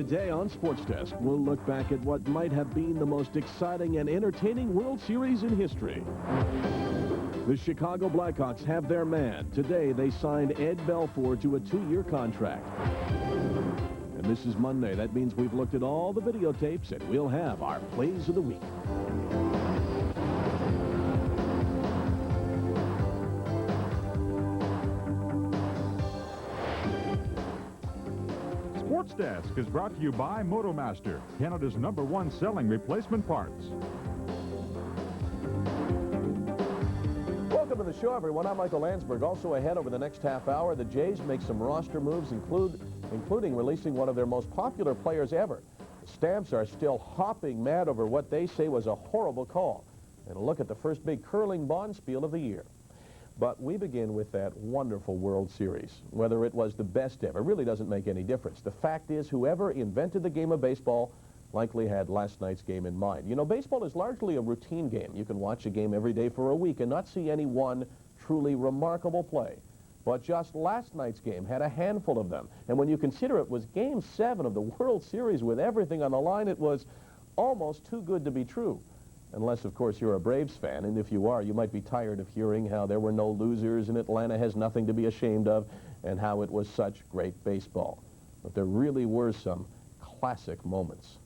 Today on Sports Desk, we'll look back at what might have been the most exciting and entertaining World Series in history. The Chicago Blackhawks have their man. Today, they signed Ed Belfour to a 2-year contract. And this is Monday. That means we've looked at all the videotapes, and we'll have our plays of the week. Sports Desk is brought to you by Motomaster, Canada's #1 selling replacement parts. Welcome to the show, everyone. I'm Michael Landsberg. Also ahead over the next half hour, the Jays make some roster moves, including releasing one of their most popular players ever. The Stamps are still hopping mad over what they say was a horrible call. And a look at the first big curling bonspiel of the year. But we begin with that wonderful World Series. Whether it was the best ever really doesn't make any difference. The fact is, whoever invented the game of baseball likely had last night's game in mind. You know, baseball is largely a routine game. You can watch a game every day for a week and not see any one truly remarkable play. But just last night's game had a handful of them. And when you consider it was Game 7 of the World Series with everything on the line, it was almost too good to be true. Unless, of course, you're a Braves fan, and if you are, you might be tired of hearing how there were no losers and Atlanta has nothing to be ashamed of and how it was such great baseball. But there really were some classic moments.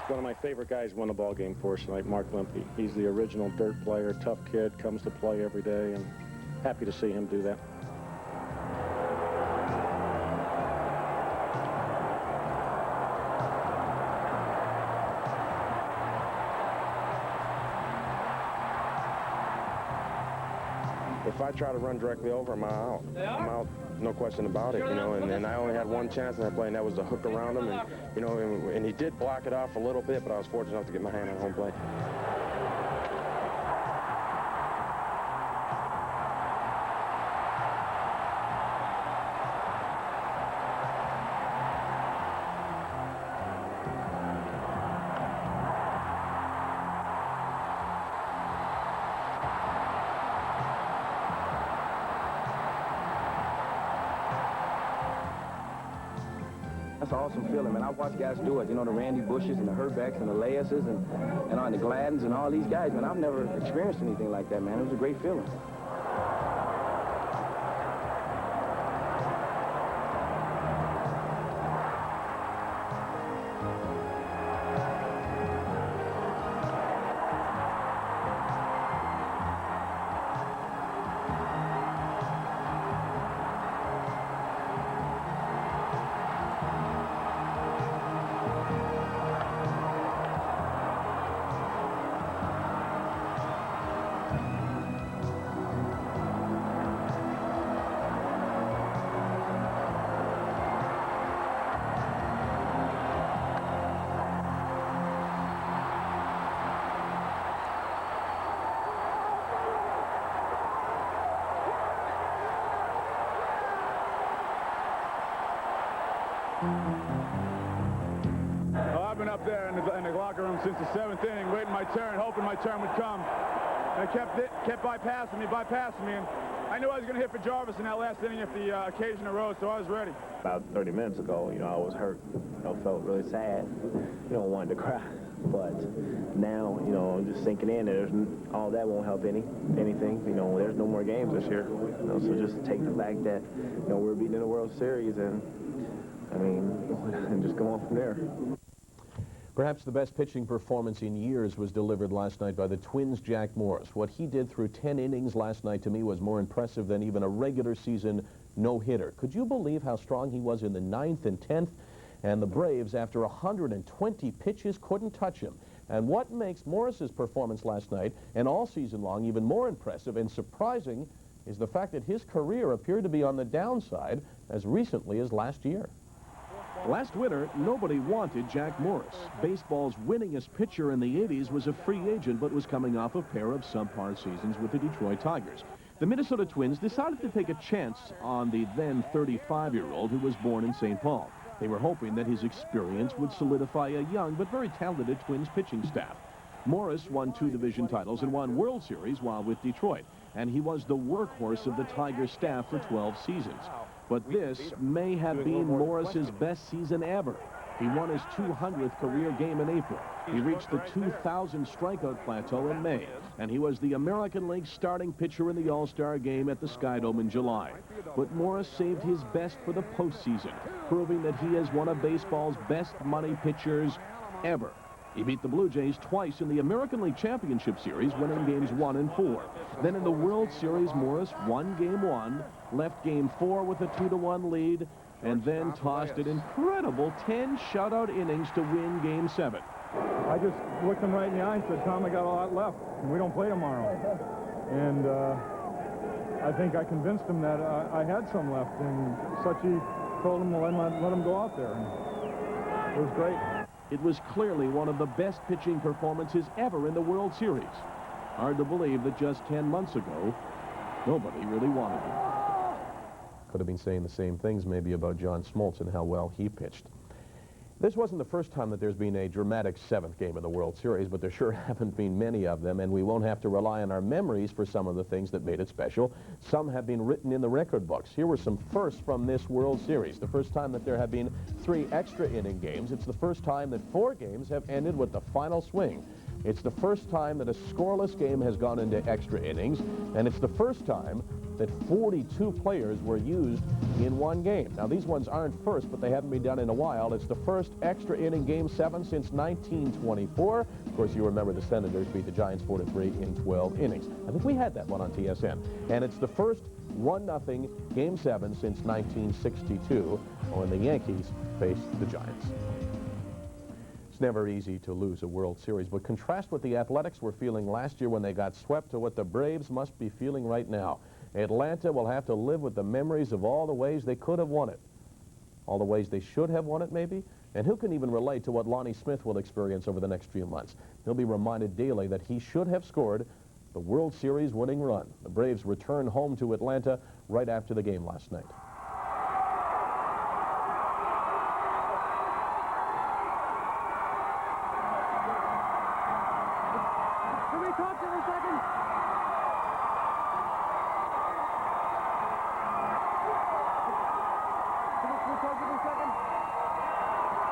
One of my favorite guys won the ball game for us tonight, Mark Limpy. He's the original dirt player, tough kid, comes to play every day, and happy to see him do that. If I try to run directly over him, I'm out. I'm out, no question about it, you know, and I only had one chance in that play, and that was to hook around him, and, you know, and he did block it off a little bit, but I was fortunate enough to get my hand on home plate. That's an awesome feeling, man. I watch guys do it, you know, the Randy Bushes and the Herbecks and the Leases and on the Gladdens and all these guys, man. I've never experienced anything like that, man. It was a great feeling. Well, I've been up there in the locker room since the 7th inning, waiting my turn, hoping my turn would come. And it kept bypassing me, and I knew I was going to hit for Jarvis in that last inning if the occasion arose, so I was ready. About 30 minutes ago, you know, I was hurt. You know, felt really sad. You know, wanted to cry. But now, you know, I'm just sinking in. All that won't help anything. You know, there's no more games this year. You know, so just take the fact that, you know, we're beating in the World Series, and I mean, and just go on from there. Perhaps the best pitching performance in years was delivered last night by the Twins' Jack Morris. What he did through 10 innings last night to me was more impressive than even a regular season no-hitter. Could you believe how strong he was in the 9th and 10th? And the Braves, after 120 pitches, couldn't touch him. And what makes Morris's performance last night and all season long even more impressive and surprising is the fact that his career appeared to be on the downside as recently as last year. Last winter, nobody wanted Jack Morris. Baseball's winningest pitcher in the 80s was a free agent, but was coming off a pair of subpar seasons with the Detroit Tigers. The Minnesota Twins decided to take a chance on the then 35-year-old who was born in St. Paul. They were hoping that his experience would solidify a young but very talented Twins pitching staff. Morris won 2 division titles and won World Series while with Detroit, and he was the workhorse of the Tigers staff for 12 seasons. But this may have been Morris's best season ever. He won his 200th career game in April. He reached the 2,000 strikeout plateau in May, and he was the American League starting pitcher in the All-Star game at the Skydome in July. But Morris saved his best for the postseason, proving that he is one of baseball's best money pitchers ever. He beat the Blue Jays twice in the American League Championship Series, winning games 1 and 4. Then in the World Series, Morris won Game 1, left Game 4 with a 2-1 lead, and then tossed an incredible 10 shutout innings to win Game 7. I just looked him right in the eye and said, Tom, I got a lot left, and we don't play tomorrow. And I think I convinced him that I had some left, and Suchi told him to let him go out there. And it was great. It was clearly one of the best pitching performances ever in the World Series. Hard to believe that just 10 months ago, nobody really wanted him. Could have been saying the same things maybe about John Smoltz and how well he pitched. This wasn't the first time that there's been a dramatic 7th game of the World Series, but there sure haven't been many of them, and we won't have to rely on our memories for some of the things that made it special. Some have been written in the record books. Here were some firsts from this World Series. The first time that there have been 3 extra inning games. It's the first time that 4 games have ended with the final swing. It's the first time that a scoreless game has gone into extra innings, and it's the first time that 42 players were used in one game. Now, these ones aren't first, but they haven't been done in a while. It's the first extra inning Game 7 since 1924. Of course, you remember the Senators beat the Giants 4-3 in 12 innings. I think we had that one on TSN. And it's the first 1-0 Game 7 since 1962 when the Yankees faced the Giants. Never easy to lose a World Series, but contrast what the Athletics were feeling last year when they got swept to what the Braves must be feeling right now. Atlanta will have to live with the memories of all the ways they could have won it. All the ways they should have won it, maybe? And who can even relate to what Lonnie Smith will experience over the next few months? He'll be reminded daily that he should have scored the World Series winning run. The Braves return home to Atlanta right after the game last night.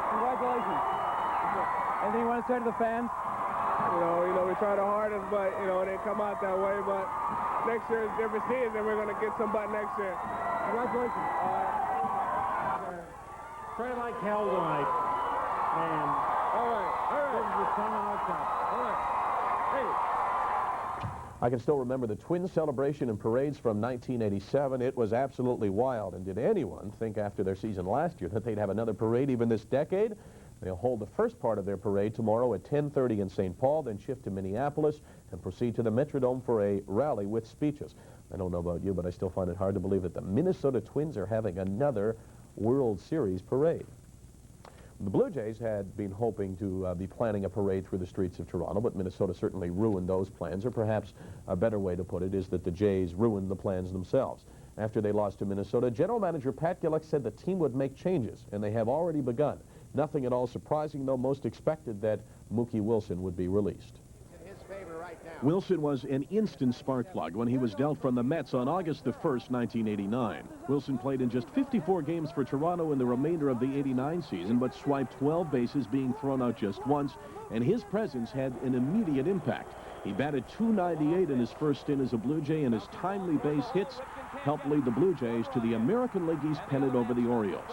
Congratulations. Anything you want to say to the fans? You know, we try the hardest, but, it didn't come out that way. But next year is a different season. We're going to get somebody next year. Congratulations. Pray like hell tonight. And all right. This is the sun on our top. All right. Hey. I can still remember the Twins celebration and parades from 1987. It was absolutely wild. And did anyone think after their season last year that they'd have another parade even this decade? They'll hold the first part of their parade tomorrow at 10:30 in St. Paul, then shift to Minneapolis and proceed to the Metrodome for a rally with speeches. I don't know about you, but I still find it hard to believe that the Minnesota Twins are having another World Series parade. The Blue Jays had been hoping to be planning a parade through the streets of Toronto, but Minnesota certainly ruined those plans, or perhaps a better way to put it is that the Jays ruined the plans themselves. After they lost to Minnesota, General Manager Pat Gillick said the team would make changes, and they have already begun. Nothing at all surprising, though most expected that Mookie Wilson would be released. Wilson was an instant spark plug when he was dealt from the Mets on August the 1st, 1989. Wilson played in just 54 games for Toronto in the remainder of the 89 season, but swiped 12 bases, being thrown out just once, and his presence had an immediate impact. He batted .298 in his first stint as a Blue Jay, and his timely base hits helped lead the Blue Jays to the American League East pennant over the Orioles.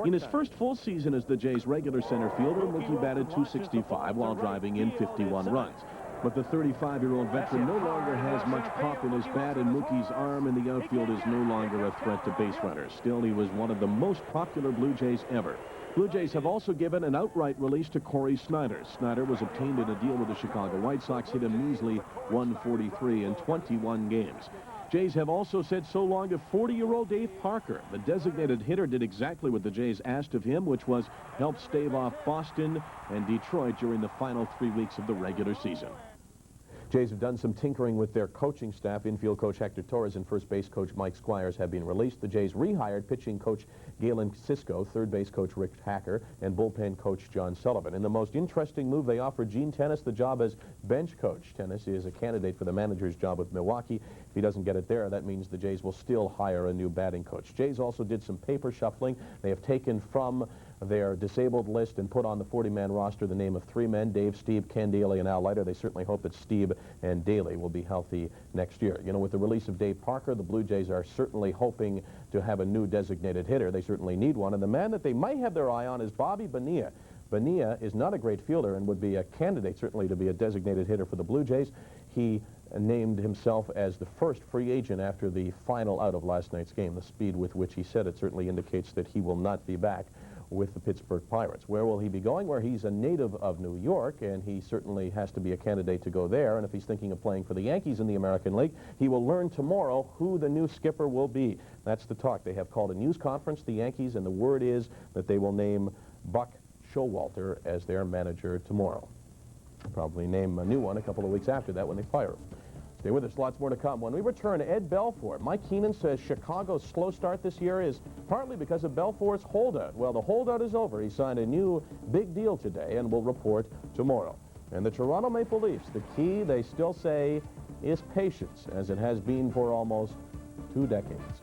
In his first full season as the Jays' regular center fielder, Mookie batted .265 while driving in 51 runs. But the 35-year-old veteran no longer has much pop in his bat, and Mookie's arm in the outfield is no longer a threat to base runners. Still, he was one of the most popular Blue Jays ever. Blue Jays have also given an outright release to Corey Snyder. Snyder was obtained in a deal with the Chicago White Sox, hit a measly 143 in 21 games. Jays have also said so long to 40-year-old Dave Parker. The designated hitter did exactly what the Jays asked of him, which was help stave off Boston and Detroit during the final 3 weeks of the regular season. Jays have done some tinkering with their coaching staff. Infield coach Hector Torres and first base coach Mike Squires have been released. The Jays rehired pitching coach Galen Cisco, third base coach Rick Hacker, and bullpen coach John Sullivan. In the most interesting move, they offered Gene Tennis the job as bench coach. Tennis is a candidate for the manager's job with Milwaukee. If he doesn't get it there, that means the Jays will still hire a new batting coach. Jays also did some paper shuffling. They have taken from their disabled list and put on the 40-man roster the name of 3 men, Dave, Steve, Ken Daly, and Al Leiter. They certainly hope that Steve and Daly will be healthy next year. You know, with the release of Dave Parker, the Blue Jays are certainly hoping to have a new designated hitter. They certainly need one, and the man that they might have their eye on is Bobby Bonilla. Bonilla is not a great fielder and would be a candidate certainly to be a designated hitter for the Blue Jays. He named himself as the first free agent after the final out of last night's game. The speed with which he said it certainly indicates that he will not be back with the Pittsburgh Pirates. Where will he be going? Where he's a native of New York, and he certainly has to be a candidate to go there. And if he's thinking of playing for the Yankees in the American League, he will learn tomorrow who the new skipper will be. That's the talk. They have called a news conference, the Yankees, and the word is that they will name Buck Showalter as their manager tomorrow. They'll probably name a new one a couple of weeks after that when they fire him. Stay with us. Lots more to come. When we return, Ed Belfour. Mike Keenan says Chicago's slow start this year is partly because of Belfour's holdout. Well, the holdout is over. He signed a new big deal today and will report tomorrow. And the Toronto Maple Leafs, the key, they still say, is patience, as it has been for almost 2 decades.